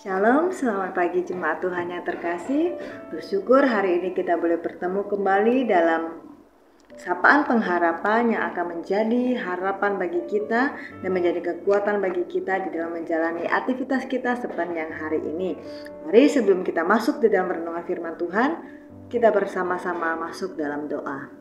Shalom, selamat pagi jemaat Tuhan yang terkasih. Bersyukur hari ini kita boleh bertemu kembali dalam sapaan pengharapan yang akan menjadi harapan bagi kita dan menjadi kekuatan bagi kita di dalam menjalani aktivitas kita sepanjang hari ini. Mari sebelum kita masuk di dalam renungan firman Tuhan, kita bersama-sama masuk dalam doa.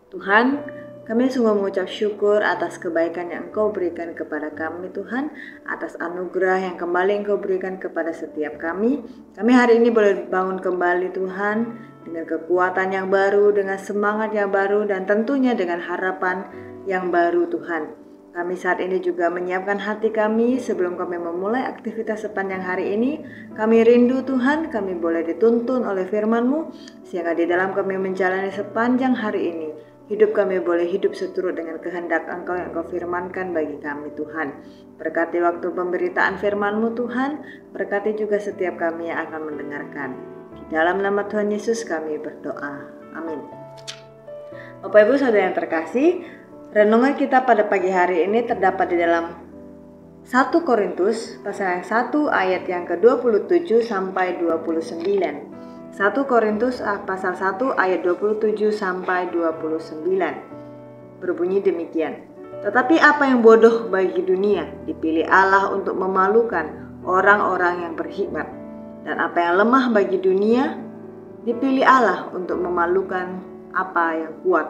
Tuhan, kami sungguh mengucap syukur atas kebaikan yang Engkau berikan kepada kami Tuhan, atas anugerah yang kembali Engkau berikan kepada setiap kami. Kami hari ini boleh bangun kembali Tuhan, dengan kekuatan yang baru, dengan semangat yang baru, dan tentunya dengan harapan yang baru Tuhan. Kami saat ini juga menyiapkan hati kami sebelum kami memulai aktivitas sepanjang hari ini. Kami rindu Tuhan, kami boleh dituntun oleh firman-Mu, sehingga di dalam kami menjalani sepanjang hari ini, hidup kami boleh hidup seturut dengan kehendak Engkau yang Engkau firmankan bagi kami Tuhan. Berkati waktu pemberitaan firman-Mu Tuhan, berkati juga setiap kami yang akan mendengarkan. Di dalam nama Tuhan Yesus kami berdoa. Amin. Bapak Ibu Saudara yang terkasih, renungan kita pada pagi hari ini terdapat di dalam 1 Korintus pasal yang 1 ayat yang ke-27 sampai 29. 1 Korintus pasal 1 ayat 27 sampai 29 berbunyi demikian. Tetapi apa yang bodoh bagi dunia dipilih Allah untuk memalukan orang-orang yang berhikmat, dan apa yang lemah bagi dunia dipilih Allah untuk memalukan apa yang kuat,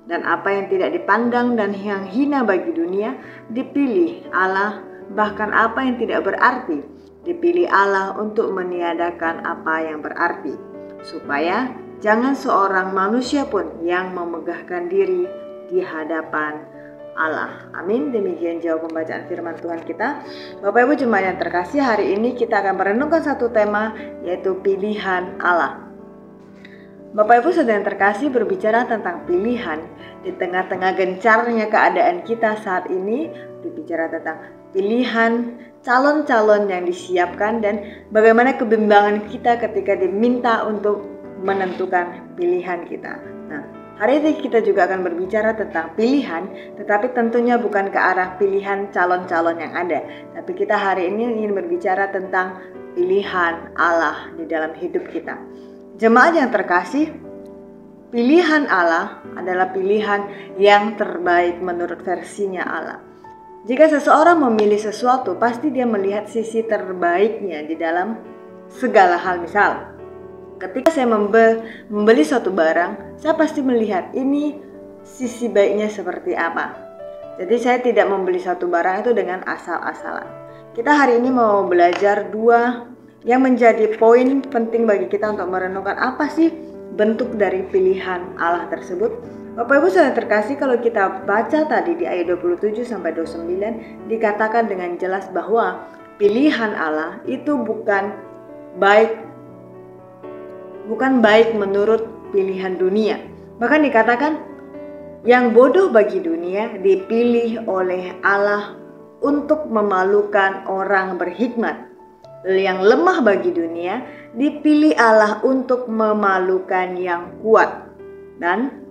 dan apa yang tidak dipandang dan yang hina bagi dunia dipilih Allah, bahkan apa yang tidak berarti dipilih Allah untuk meniadakan apa yang berarti, supaya jangan seorang manusia pun yang memegahkan diri di hadapan Allah. Amin. Demikian jawab pembacaan firman Tuhan kita. Bapak Ibu jemaat yang terkasih, hari ini kita akan merenungkan satu tema, yaitu pilihan Allah. Bapak Ibu Saudara yang terkasih, berbicara tentang pilihan di tengah-tengah gencarnya keadaan kita saat ini, berbicara tentang pilihan calon-calon yang disiapkan dan bagaimana kebimbangan kita ketika diminta untuk menentukan pilihan kita. Nah, hari ini kita juga akan berbicara tentang pilihan, tetapi tentunya bukan ke arah pilihan calon-calon yang ada, tapi kita hari ini ingin berbicara tentang pilihan Allah di dalam hidup kita. Jemaat yang terkasih, pilihan Allah adalah pilihan yang terbaik menurut versinya Allah. Jika seseorang memilih sesuatu, pasti dia melihat sisi terbaiknya di dalam segala hal. Misal, ketika saya membeli suatu barang, saya pasti melihat ini sisi baiknya seperti apa. Jadi saya tidak membeli suatu barang itu dengan asal-asalan. Kita hari ini mau belajar dua yang menjadi poin penting bagi kita untuk merenungkan apa sih bentuk dari pilihan Allah tersebut. Bapak Ibu Saudara terkasih, kalau kita baca tadi di ayat 27 sampai 29 dikatakan dengan jelas bahwa pilihan Allah itu bukan baik menurut pilihan dunia. Bahkan dikatakan yang bodoh bagi dunia dipilih oleh Allah untuk memalukan orang berhikmat. Yang lemah bagi dunia dipilih Allah untuk memalukan yang kuat, dan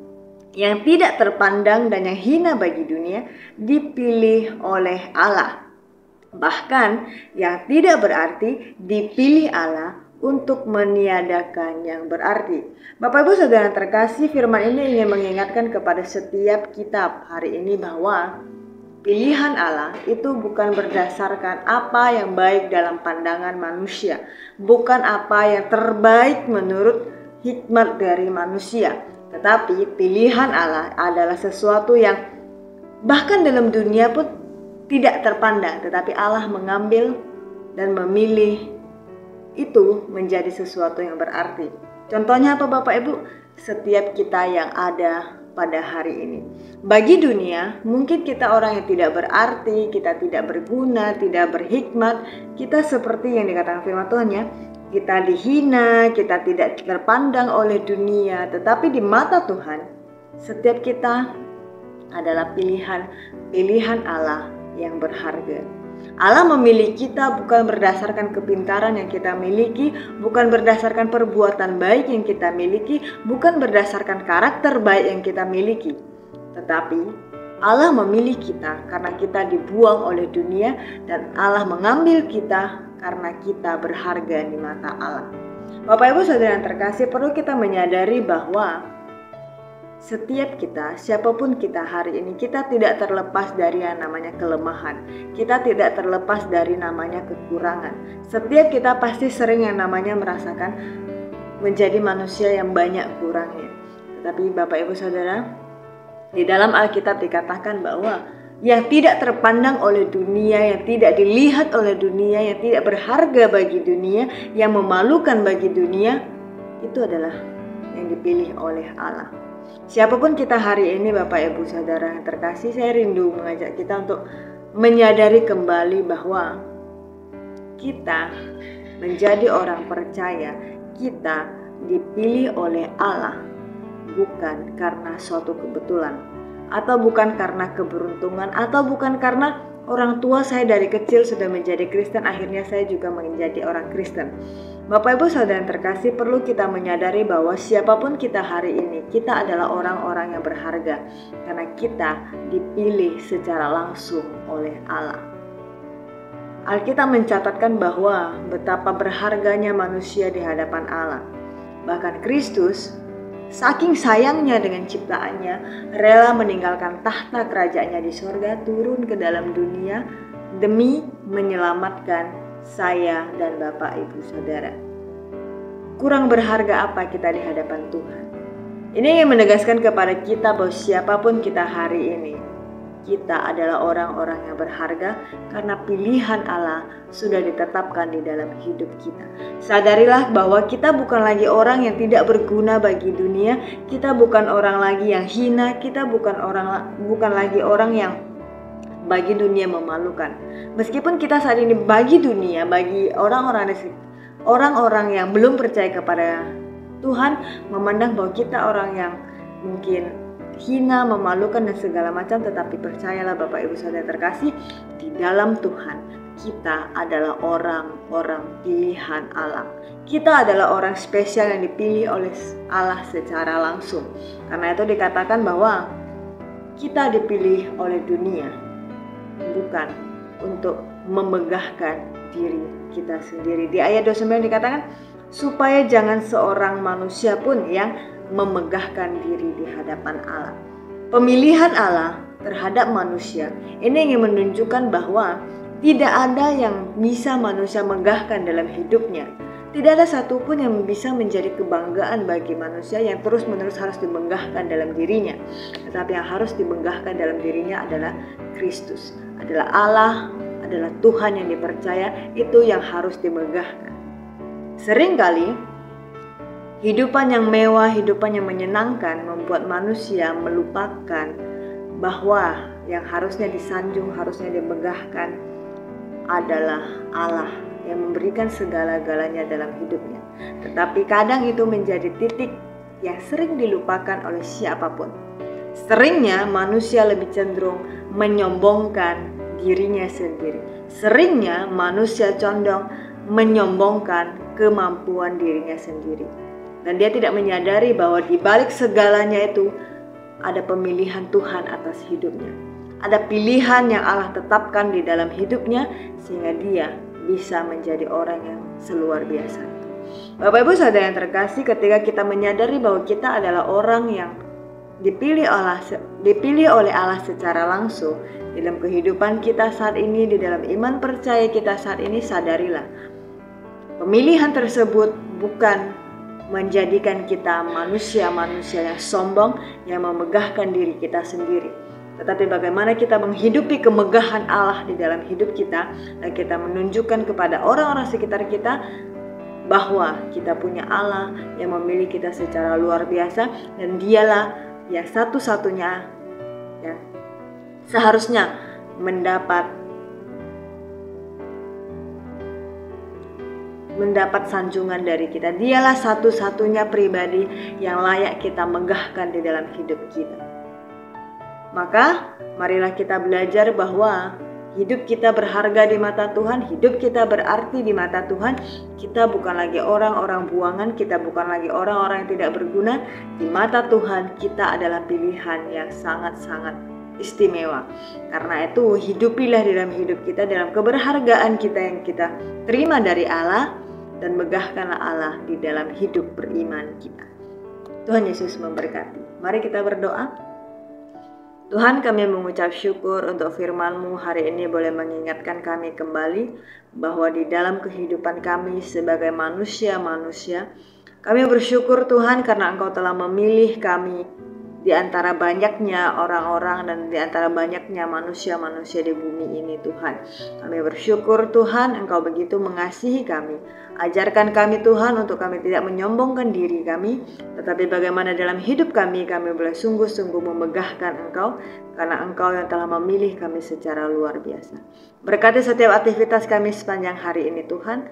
yang tidak terpandang dan yang hina bagi dunia dipilih oleh Allah. Bahkan yang tidak berarti dipilih Allah untuk meniadakan yang berarti. Bapak Ibu Saudara terkasih, firman ini ingin mengingatkan kepada setiap kitab hari ini bahwa pilihan Allah itu bukan berdasarkan apa yang baik dalam pandangan manusia, bukan apa yang terbaik menurut hikmat dari manusia. Tetapi pilihan Allah adalah sesuatu yang bahkan dalam dunia pun tidak terpandang, tetapi Allah mengambil dan memilih itu menjadi sesuatu yang berarti. Contohnya apa Bapak Ibu? Setiap kita yang ada pada hari ini. Bagi dunia, mungkin kita orang yang tidak berarti, kita tidak berguna, tidak berhikmat, kita seperti yang dikatakan firman Tuhan ya, kita dihina, kita tidak terpandang oleh dunia. Tetapi di mata Tuhan, setiap kita adalah pilihan Allah yang berharga. Allah memilih kita bukan berdasarkan kepintaran yang kita miliki, bukan berdasarkan perbuatan baik yang kita miliki, bukan berdasarkan karakter baik yang kita miliki. Tetapi Allah memilih kita karena kita dibuang oleh dunia, dan Allah mengambil kita karena kita berharga di mata Allah. Bapak Ibu Saudara yang terkasih, perlu kita menyadari bahwa setiap kita, siapapun kita hari ini, kita tidak terlepas dari yang namanya kelemahan. Kita tidak terlepas dari namanya kekurangan. Setiap kita pasti sering yang namanya merasakan menjadi manusia yang banyak kurangnya. Tetapi Bapak Ibu Saudara, di dalam Alkitab dikatakan bahwa yang tidak terpandang oleh dunia, yang tidak dilihat oleh dunia, yang tidak berharga bagi dunia, yang memalukan bagi dunia, itu adalah yang dipilih oleh Allah. Siapapun kita hari ini Bapak Ibu Saudara yang terkasih, saya rindu mengajak kita untuk menyadari kembali bahwa kita menjadi orang percaya, kita dipilih oleh Allah bukan karena suatu kebetulan, atau bukan karena keberuntungan, atau bukan karena orang tua saya dari kecil sudah menjadi Kristen, akhirnya saya juga menjadi orang Kristen. Bapak Ibu Saudara yang terkasih, perlu kita menyadari bahwa siapapun kita hari ini, kita adalah orang-orang yang berharga karena kita dipilih secara langsung oleh Allah. Alkitab mencatatkan bahwa betapa berharganya manusia di hadapan Allah. Bahkan Kristus, saking sayangnya dengan ciptaannya, rela meninggalkan tahta kerajaannya di sorga, turun ke dalam dunia demi menyelamatkan saya dan Bapak Ibu Saudara. Kurang berharga apa kita di hadapan Tuhan? Ini yang menegaskan kepada kita bahwa siapapun kita hari ini, kita adalah orang-orang yang berharga karena pilihan Allah sudah ditetapkan di dalam hidup kita. Sadarilah bahwa kita bukan lagi orang yang tidak berguna bagi dunia, kita bukan orang lagi yang hina, kita bukan lagi orang yang bagi dunia memalukan. Meskipun kita saat ini bagi dunia, bagi orang-orang yang belum percaya kepada Tuhan, memandang bahwa kita orang yang mungkin hina, memalukan dan segala macam, tetapi percayalah Bapak Ibu Saudara terkasih, di dalam Tuhan kita adalah orang-orang pilihan Allah. Kita adalah orang spesial yang dipilih oleh Allah secara langsung. Karena itu dikatakan bahwa kita dipilih oleh dunia bukan untuk memegahkan diri kita sendiri. Di ayat 29 dikatakan supaya jangan seorang manusia pun yang memegahkan diri di hadapan Allah. Pemilihan Allah terhadap manusia ini ingin menunjukkan bahwa tidak ada yang bisa manusia megahkan dalam hidupnya. Tidak ada satupun yang bisa menjadi kebanggaan bagi manusia yang terus-menerus harus dibanggakan dalam dirinya. Tetapi yang harus dibanggakan dalam dirinya adalah Kristus, adalah Allah, adalah Tuhan yang dipercaya, itu yang harus dibanggakan. Seringkali hidupan yang mewah, hidupan yang menyenangkan membuat manusia melupakan bahwa yang harusnya disanjung, harusnya dibanggakan adalah Allah yang memberikan segala-galanya dalam hidupnya. Tetapi kadang itu menjadi titik yang sering dilupakan oleh siapapun. Seringnya manusia lebih cenderung menyombongkan dirinya sendiri. Seringnya manusia condong menyombongkan kemampuan dirinya sendiri. Dan dia tidak menyadari bahwa di balik segalanya itu ada pemilihan Tuhan atas hidupnya. Ada pilihan yang Allah tetapkan di dalam hidupnya sehingga dia bisa menjadi orang yang seluar biasa. Bapak Ibu Saudara yang terkasih, ketika kita menyadari bahwa kita adalah orang yang dipilih oleh Allah secara langsung dalam kehidupan kita saat ini, di dalam iman percaya kita saat ini, sadarilah pemilihan tersebut bukan menjadikan kita manusia-manusia yang sombong, yang memegahkan diri kita sendiri. Tetapi bagaimana kita menghidupi kemegahan Allah di dalam hidup kita, dan kita menunjukkan kepada orang-orang sekitar kita bahwa kita punya Allah yang memilih kita secara luar biasa, dan dialah yang satu-satunya ya, seharusnya mendapat sanjungan dari kita. Dialah satu-satunya pribadi yang layak kita megahkan di dalam hidup kita. Maka marilah kita belajar bahwa hidup kita berharga di mata Tuhan, hidup kita berarti di mata Tuhan. Kita bukan lagi orang-orang buangan, kita bukan lagi orang-orang yang tidak berguna. Di mata Tuhan kita adalah pilihan yang sangat-sangat istimewa. Karena itu hidupilah di dalam hidup kita, dalam keberhargaan kita yang kita terima dari Allah, dan megahkanlah Allah di dalam hidup beriman kita. Tuhan Yesus memberkati. Mari kita berdoa. Tuhan, kami mengucap syukur untuk firman-Mu hari ini boleh mengingatkan kami kembali bahwa di dalam kehidupan kami sebagai manusia-manusia, kami bersyukur Tuhan karena Engkau telah memilih kami di antara banyaknya orang-orang dan di antara banyaknya manusia-manusia di bumi ini Tuhan. Kami bersyukur Tuhan Engkau begitu mengasihi kami. Ajarkan kami Tuhan untuk kami tidak menyombongkan diri kami, tetapi bagaimana dalam hidup kami boleh sungguh-sungguh memegahkan Engkau, karena Engkau yang telah memilih kami secara luar biasa. Berkati setiap aktivitas kami sepanjang hari ini Tuhan.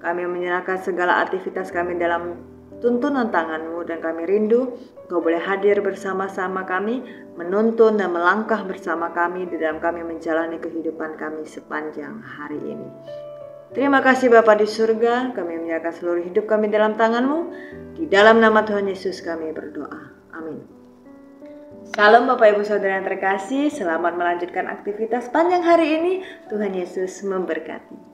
Kami menyerahkan segala aktivitas kami dalam tuntunan tangan-Mu, dan kami rindu Engkau boleh hadir bersama-sama kami, menuntun dan melangkah bersama kami di dalam kami menjalani kehidupan kami sepanjang hari ini. Terima kasih Bapa di surga, kami menyerahkan seluruh hidup kami dalam tangan-Mu. Di dalam nama Tuhan Yesus kami berdoa. Amin. Salam Bapak Ibu Saudara yang terkasih, selamat melanjutkan aktivitas panjang hari ini. Tuhan Yesus memberkati.